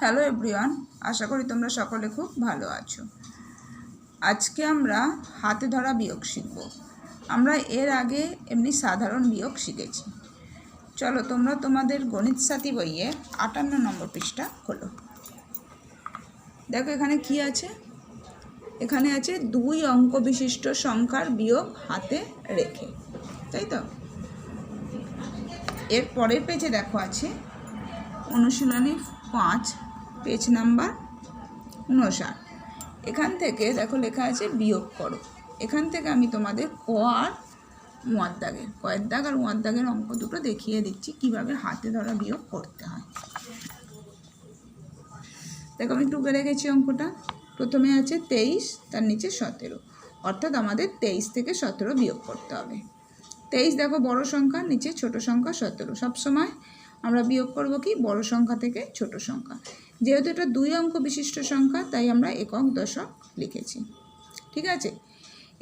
Hello everyone, আশা করি তোমরা সকলে খুব ভালো আছো। আজকে আমরা হাতে ধরা বিয়োগ শিখব। আমরা এর আগে এমনি সাধারণ বিয়োগ শিখেছি। চলো তোমরা তোমাদের গণিত সাথী বইয়ে 58 নম্বর পৃষ্ঠা খোলো। দেখো এখানে কি আছে, এখানে আছে 2 অঙ্ক বিশিষ্ট সংখ্যার বিয়োগ হাতে রেখে, তাই তো। এর পরের পেজে দেখো আছে অনুশীলনী 5 পেজ নাম্বার 59। এখান থেকে দেখো লেখা আছে বিয়োগ করো। এখান থেকে আমি তোমাদের ক আর ওয়ার দাগের, কয়ের দাগ আর ওয়ার দাগের অঙ্ক দুটো দেখিয়ে দিচ্ছি কিভাবে হাতে ধরা বিয়োগ করতে হয়। দেখো আমি টুকে রেখেছি অঙ্কটা। প্রথমে আছে 23, তার নিচে 17, অর্থাৎ আমাদের 23 থেকে 17 বিয়োগ করতে হবে। 23 দেখো বড় সংখ্যা, নিচে ছোট সংখ্যা 17। সবসময় আমরা বিয়োগ করব কি বড় সংখ্যা থেকে ছোট সংখ্যা। যেহেতু এটা 2 অঙ্ক বিশিষ্ট সংখ্যা তাই আমরা একক দশক লিখেছি, ঠিক আছে।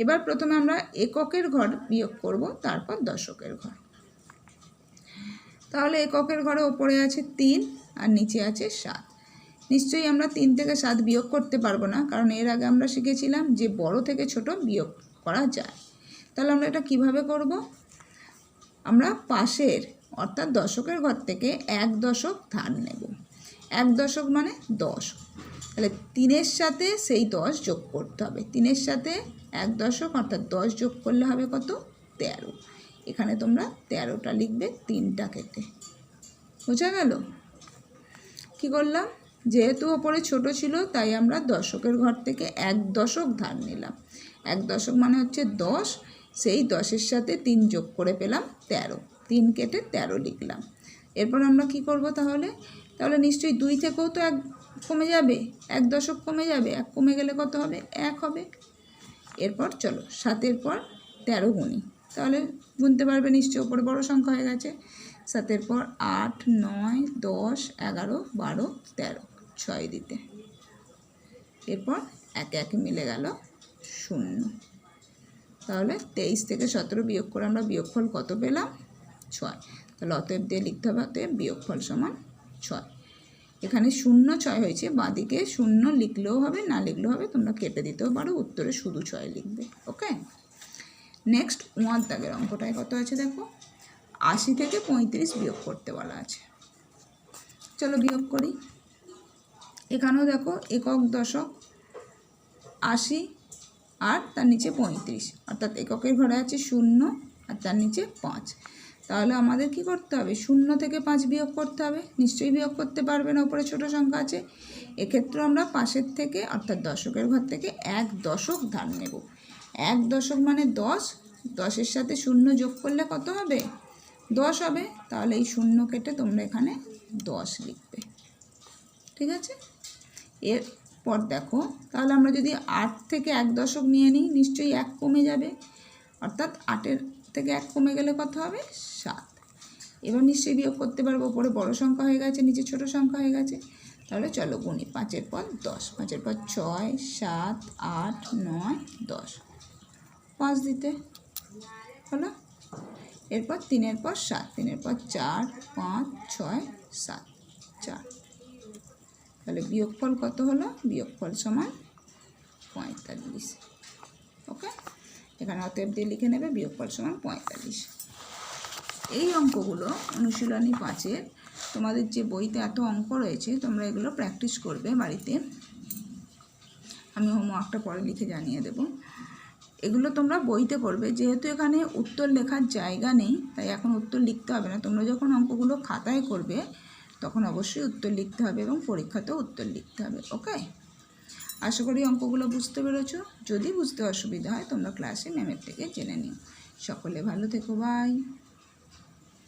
এবার প্রথমে আমরা এককের ঘর বিয়োগ করব, তারপর দশকের ঘর। তাহলে এককের ঘরে ওপরে আছে 3 আর নিচে আছে 7। নিশ্চয়ই আমরা 3 থেকে 7 বিয়োগ করতে পারবো না, কারণ এর আগে আমরা শিখেছিলাম যে বড় থেকে ছোট বিয়োগ করা যায়। তাহলে আমরা এটা কিভাবে করব? আমরা পাশের অর্থাৎ দশকের ঘর থেকে 1 দশক ধার নেব। 1 দশক মানে 10। তাহলে 3-এর সাথে সেই 10 যোগ করতে হবে। 3-এর সাথে 1 দশক অর্থাৎ 10 যোগ করলে হবে কত? 13। এখানে তোমরা 13টা লিখবে 3টা কেটে। বোঝা গেল? কি করলাম? যেহেতু ওপরে ছোট ছিল তাই আমরা দশকের ঘর থেকে 1 দশক ধার নিলাম। 1 দশক মানে হচ্ছে 10, সেই 10-এর সাথে 3 যোগ করে পেলাম 13। 3 কেটে 13 লিখলাম। এরপর আমরা কি করব তাহলে? নিশ্চয়ই 2 থেকেও তো 1 কমে যাবে, 1 দশক কমে যাবে। 1 কমে গেলে কত হবে? 1 হবে। এরপর চলো 7-এর পর 13 গুনি, তাহলে গুনতে পারবে নিশ্চয়ই, ওপরে বড় সংখ্যা হয়ে গেছে। 7-এর পর 8, 9, 10, 11, 12, 13, 6 দিতে। এরপর 1 1 মিলে গেল 0। তাহলে 23 থেকে 17 বিয়োগ করে আমরা বিয়োগফল কত পেলাম? 6। তাহলে অতএব দিয়ে লিখতে হবে অতএব বিয়োগফল সমান 6। এখানে 0 6 হয়েছে, বাঁদিকে 0 লিখলেও হবে, না লিখলেও হবে, তোমরা কেটে দিতেও পারো, উত্তরে শুধু 6 লিখবে। ওকে, নেক্সট ওয়ার দাগের অঙ্কটায় কত আছে দেখো। 80 থেকে 35 বিয়োগ করতে বলা আছে। চলো বিয়োগ করি। এখানেও দেখো একক দশক 80 আর তার নিচে 35, অর্থাৎ এককের ঘরে আছে 0 আর তার নিচে 5। তাহলে আমাদের কি করতে হবে? 0 থেকে 5 বিয়োগ করতে হবে। নিশ্চয়ই বিয়োগ করতে পারবে না, উপরে ছোট সংখ্যা আছে। এক্ষেত্রে আমরা পাশের থেকে অর্থাৎ দশকের ঘর থেকে 1 দশক ধার নেব। 1 দশক মানে 10, 10-এর সাথে 0 যোগ করলে কত হবে? 10 হবে। তাহলে এই 0 কেটে তোমরা এখানে 10 লিখবে, ঠিক আছে। এরপর দেখো, তাহলে আমরা যদি 8 থেকে 1 দশক নিয়ে নিই, নিশ্চয়ই 1 কমে যাবে, অর্থাৎ 8-এর থেকে 1 কমে গেলে কত হবে? 7। এবার নিশ্চয়ই বিয়োগ করতে পারবো, ওপরে বড় সংখ্যা হয়ে গেছে, নিচে ছোট সংখ্যা হয়ে গেছে। তাহলে চলো গুনি। 5-এর পর 10, 5-এর পর 6, 7, 8, 9, 10, 5 দিতে হলো। এরপর 3-এর পর 7, 3-এর পর 4, 5, 6, 7, 4। তাহলে বিয়োগফল কত হলো? বিয়োগফল সমান 45। ওকে, এখানে অতএব দিয়ে লিখে নেবে বিয়োগফল সমান 45। এই অঙ্কগুলো অনুশীলনী 5-এর তোমাদের যে বইতে এত অঙ্ক রয়েছে, তোমরা এগুলো প্র্যাকটিস করবে বাড়িতে। আমি হোমওয়ার্কটা পরে লিখে জানিয়ে দেব। এগুলো তোমরা বইতে করবে, যেহেতু এখানে উত্তর লেখার জায়গা নেই তাই এখন উত্তর লিখতে হবে না। তোমরা যখন অঙ্কগুলো খাতায় করবে তখন অবশ্যই উত্তর লিখতে হবে এবং পরীক্ষাতেও উত্তর লিখতে হবে। ওকে, আশা করি অঙ্কগুলো বুঝতে পেরেছো। যদি বুঝতে অসুবিধা হয় তোমরা ক্লাসে ম্যামের থেকে জেনে নিও। সকলে ভালো থেকো, বাই।